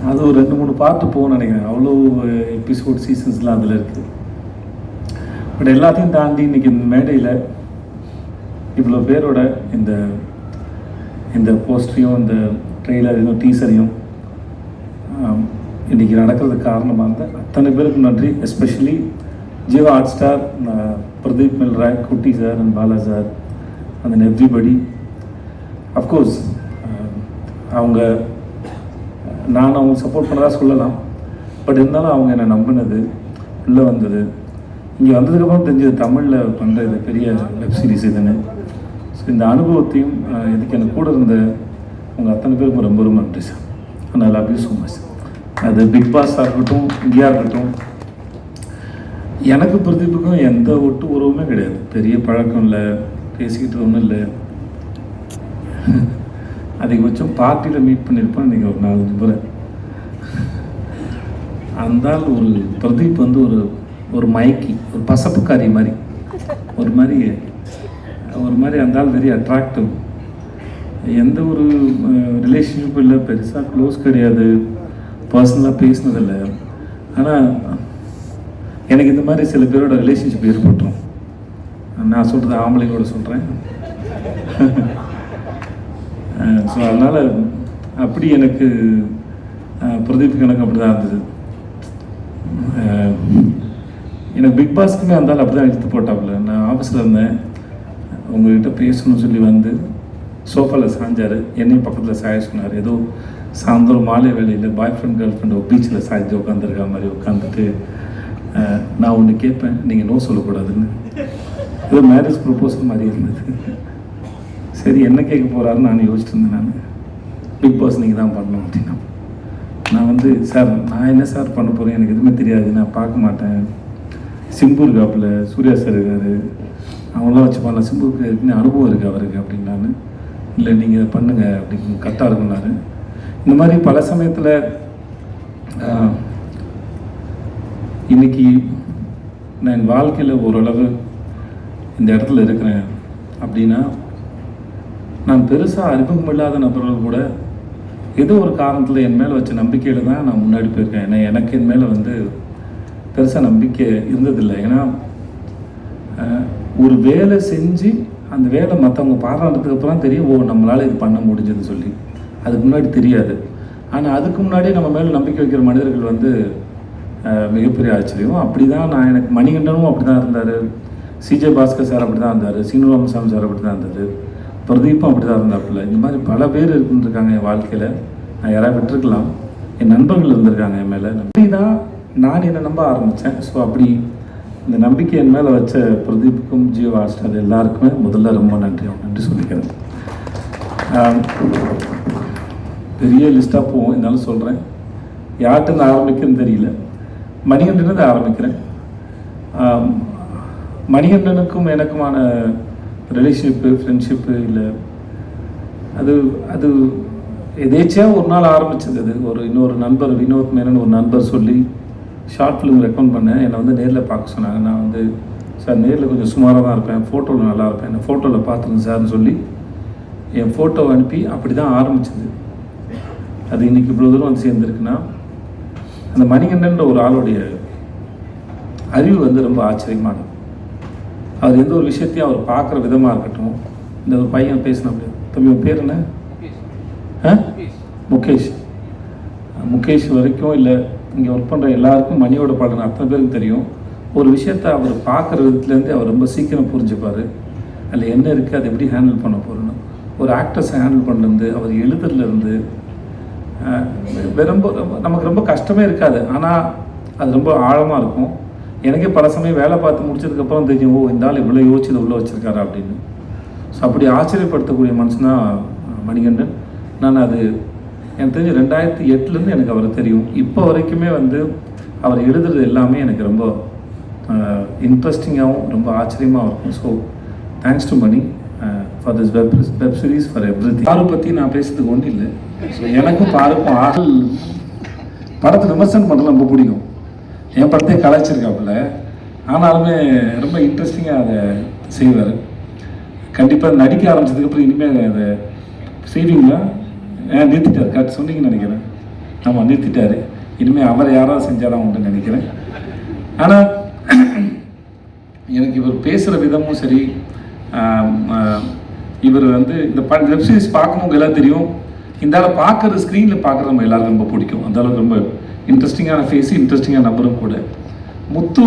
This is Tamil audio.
அது ஒரு 2-3 பார்ட்டு போகணும்னு நினைக்கிறேன். அவ்வளோ எபிசோட் சீசன்ஸ்லாம் அதில் இருக்குது. பட் எல்லாத்தையும் தாண்டி இன்றைக்கி இந்த மேடையில் இவ்வளோ பேரோட இந்த இந்த போஸ்டரையும் இந்த ட்ரெய்லரையும் டீசரையும் இன்றைக்கி நடக்கிறதுக்கு காரணமாக இருந்த அத்தனை பேருக்கு நன்றி. Especially Jeeva hot star, Pradeep Milroy, Kutty sir and Bala sir and then everybody. Of course நான் அவங்க சப்போர்ட் பண்ணதாக சொல்லலாம். பட் இருந்தாலும் அவங்க என்னை நம்பினது, உள்ளே வந்தது, இங்கே வந்ததுக்கப்புறம் தெரிஞ்சது தமிழில் பண்ணுற இது பெரிய வெப் சீரிஸ் இதுன்னு. ஸோ இந்த அனுபவத்தையும் இதுக்கு எனக்கு கூட இருந்த உங்கள் அத்தனை பேருக்கும் ரொம்ப ரொம்ப நன்றி sir. I love you so much. அது பிக் பாஸாக இருக்கட்டும், இந்தியா இருக்கட்டும், எனக்கு பிரதீப்புக்கும் எந்த ஒட்டு உறவுமே கிடையாது. பெரிய பழக்கம் இல்லை, பேசிக்கிட்டு ஒன்றும் இல்லை. அதிகபட்சம் பார்ட்டியில் மீட் பண்ணியிருப்பேன் இன்றைக்கி ஒரு 4-5 முறை. அந்த ஒரு பிரதீப் வந்து ஒரு மயக்கி, ஒரு பசப்புக்காரி மாதிரி, ஒரு மாதிரி அந்த ஆள் வெரி அட்ராக்டிவ். எந்த ஒரு ரிலேஷன்ஷிப்பும் இல்லை, பெருசாக க்ளோஸ் கிடையாது, பர்சனலாக பேசினதில்லை. ஆனால் எனக்கு இந்த மாதிரி சில பேரோட ரிலேஷன்ஷிப் ஏற்பட்டுரும். நான் சொல்கிறது ஆம்பளைங்களோட சொல்கிறேன். ஸோ அதனால் அப்படி எனக்கு பிரதீப் எனக்கு அப்படி தான் இருந்தது. எனக்கு பிக் பாஸ்க்குமே இருந்தாலும் அப்படி தான் இழுத்து போட்டாப்புல. நான் ஆஃபீஸில் இருந்தேன், உங்கள்கிட்ட பேசணும்னு சொல்லி வந்து சோஃபாவில் சாஞ்சார், என்னையும் பக்கத்தில் சாய சொன்னார். ஏதோ சாயந்தரம் மாலை வேலையில் பாய் ஃப்ரெண்ட் கேர்ள் ஃப்ரெண்டு பீச்சில் சாய்ச்சி உட்காந்துருக்கா மாதிரி உட்காந்துட்டு நான் ஒன்று கேட்பேன், நீங்கள் நோ சொல்லக்கூடாதுன்னு. ஏதோ மேரேஜ் ப்ரொப்போசல் மாதிரி இருந்தது. சரி என்ன கேட்க போகிறாருன்னு நான் யோசிச்சுட்டு இருந்தேன். நான் பிக் பாஸ் நீங்கள் தான் பண்ணணும் அப்படின்னா, நான் வந்து சார் நான் என்ன சார் பண்ண போகிறேன், எனக்கு எதுவுமே தெரியாது, நான் பார்க்க மாட்டேன். சிம்பு இருக்காப்புல, சூர்யா சார் இருக்காரு, அவங்களாம் வச்சு பண்ணலாம், சிம்புக்கு இருக்குன்னு அனுபவம் இருக்குது அவருக்கு அப்படின்னான்னு. இல்லை நீங்கள் இதை பண்ணுங்கள் அப்படின்னு கரெக்டாக இருக்குன்னாரு. இந்த மாதிரி பல சமயத்தில் இன்றைக்கி நான் என் வாழ்க்கையில் ஓரளவு இந்த இடத்துல இருக்கிறேன் அப்படின்னா, நான் பெருசாக அறிமுகம் இல்லாத நபர்கள் கூட ஏதோ ஒரு காரணத்தில் என் மேலே வச்ச நம்பிக்கையில் தான் நான் முன்னாடி போயிருக்கேன். ஏன்னா எனக்கு என் மேலே வந்து பெருசாக நம்பிக்கை இருந்ததில்லை. ஏன்னா ஒரு வேலை செஞ்சு அந்த வேலை மற்றவங்க பாராட்டுறதுக்கு அப்புறம் தெரியும், ஓ நம்மளால் இது பண்ண முடிஞ்சதுன்னு சொல்லி. அதுக்கு முன்னாடி தெரியாது. ஆனால் அதுக்கு முன்னாடி நம்ம மேலே நம்பிக்கை வைக்கிற மனிதர்கள் வந்து மிகப்பெரிய ஆச்சரியம். அப்படி தான் எனக்கு மணிகண்டனும் அப்படி தான் இருந்தார், சிஜே பாஸ்கர் சார் அப்படி தான் இருந்தார், சீனு ராமசாமி சார் அப்படி தான் இருந்தார், பிரதீப்பும் அப்படி தான் இருந்தாப்புல. இந்த மாதிரி பல பேர் இருந்துருக்காங்க என் வாழ்க்கையில். நான் யாராவது விட்டுருக்கலாம், என் நண்பர்கள் இருந்திருக்காங்க என் மேலே. அப்படி தான் நான் என்னை நம்ப ஆரம்பித்தேன். ஸோ அப்படி இந்த நம்பிக்கை என் மேலே வச்ச பிரதீப்புக்கும் ஜியோ ஹாட் ஸ்டார் எல்லாருக்குமே முதல்ல ரொம்ப நன்றி சொல்லிக்கிறேன். பெரிய லிஸ்ட்டாக போவோம், இருந்தாலும் சொல்கிறேன். யார்கிட்ட ஆரம்பிக்குன்னு தெரியல. மணிகண்டனை ஆரம்பிக்கிறேன். மணிகண்டனுக்கும் எனக்குமான ரிலேஷன்ஷிப்பு, ஃப்ரெண்ட்ஷிப்பு இல்லை, அது எதேச்சியாக ஒரு நாள் ஆரம்பிச்சது. அது இன்னொரு நண்பர் வினோத் மேனன் ஒரு நண்பர் சொல்லி ஷார்ட் ஃபிலிம் ரெக்கமெண்ட் பண்ணேன். என்னை வந்து நேரில் பார்க்க சொன்னாங்க. நான் வந்து சார் நேரில் கொஞ்சம் சுமாராக தான் இருப்பேன், ஃபோட்டோவில் நல்லா இருப்பேன், என்னை ஃபோட்டோவில் பார்த்துருங்க சார்னு சொல்லி என் ஃபோட்டோவை அனுப்பி அப்படி தான் ஆரம்பிச்சது. அது இன்றைக்கி இவ்வளோ தூரம் வந்து சேர்ந்துருக்குன்னா அந்த மணிகண்டன்ற ஒரு ஆளுடைய அறிவு வந்து ரொம்ப ஆச்சரியமானது. அவர் எந்த ஒரு விஷயத்தையும் அவர் பார்க்குற விதமாக இருக்கட்டும். இந்த ஒரு பையன் பேசின அப்படியே, தம்பி உன் பேர் என்ன? முகேஷ் வரைக்கும் இல்லை, இங்கே ஒர்க் பண்ணுற எல்லாருக்கும் மணியோட பாடணும் அத்தனை பேருக்கு தெரியும். ஒரு விஷயத்தை அவர் பார்க்குற விதத்துலேருந்து அவர் ரொம்ப சீக்கிரம் புரிஞ்சுப்பார். அதில் என்ன இருக்குது, அதை எப்படி ஹேண்டில் பண்ண போகிறோன்னு. ஒரு ஆக்டர்ஸை ஹேண்டில் பண்ணுறது, அவர் எழுதுறதுலேருந்து ரொம்ப நமக்கு ரொம்ப கஷ்டமே இருக்காது. ஆனால் அது ரொம்ப ஆழமாக இருக்கும். எனக்கே பல சமயம் வேலை பார்த்து முடிச்சதுக்கப்புறம் தெரியும், ஓ இந்த ஆள் இவ்வளோ யோசிச்சு உள்ளே வச்சுருக்காரு அப்படின்னு. ஸோ அப்படி ஆச்சரியப்படுத்தக்கூடிய மனுஷன் தான் மணிகண்டன். நான் அது எனக்கு தெரிஞ்சு 2008 எனக்கு அவரை தெரியும். இப்போ வரைக்குமே வந்து அவர் எழுதுறது எல்லாமே எனக்கு ரொம்ப இன்ட்ரெஸ்டிங்காகவும் ரொம்ப ஆச்சரியமாக இருக்கும். So thanks to Mani for this web series for everything. பாரு பற்றி நான் பேசுறதுக்கு ஒன்றும் இல்லை. ஸோ எனக்கும் பாருக்கும் ஆள் படத்தை விமர்சனம் பண்ணலாம் ரொம்ப பிடிக்கும். என் படத்தையே கலாய்ச்சிருக்காப்புல, ஆனாலுமே ரொம்ப இன்ட்ரெஸ்டிங்காக அதை செய்வார். கண்டிப்பாக நடிக்க ஆரம்பிச்சதுக்கப்புறம் இனிமேல் அதை செய்வீங்களா? நிறுத்திட்டார், கரெக்ட் சொன்னீங்கன்னு நினைக்கிறேன். ஆமாம் நிறுத்திட்டாரு. இனிமேல் அவரை யாராவது செஞ்சாதான் உண்டு நினைக்கிறேன். ஆனால் எனக்கு இவர் பேசுகிற விதமும் சரி, இவர் வந்து இந்த வெப் சீரிஸ் பார்க்கும்போது எல்லாம் தெரியும், இந்த ஆளை பார்க்குறது ஸ்க்ரீனில் பார்க்குறது நம்ம எல்லாருக்கும் ரொம்ப பிடிக்கும். அந்த அளவுக்கு ரொம்ப இன்ட்ரெஸ்டிங்கான ஃபேஸு, இன்ட்ரெஸ்டிங்கான நம்பரும் கூட. முத்து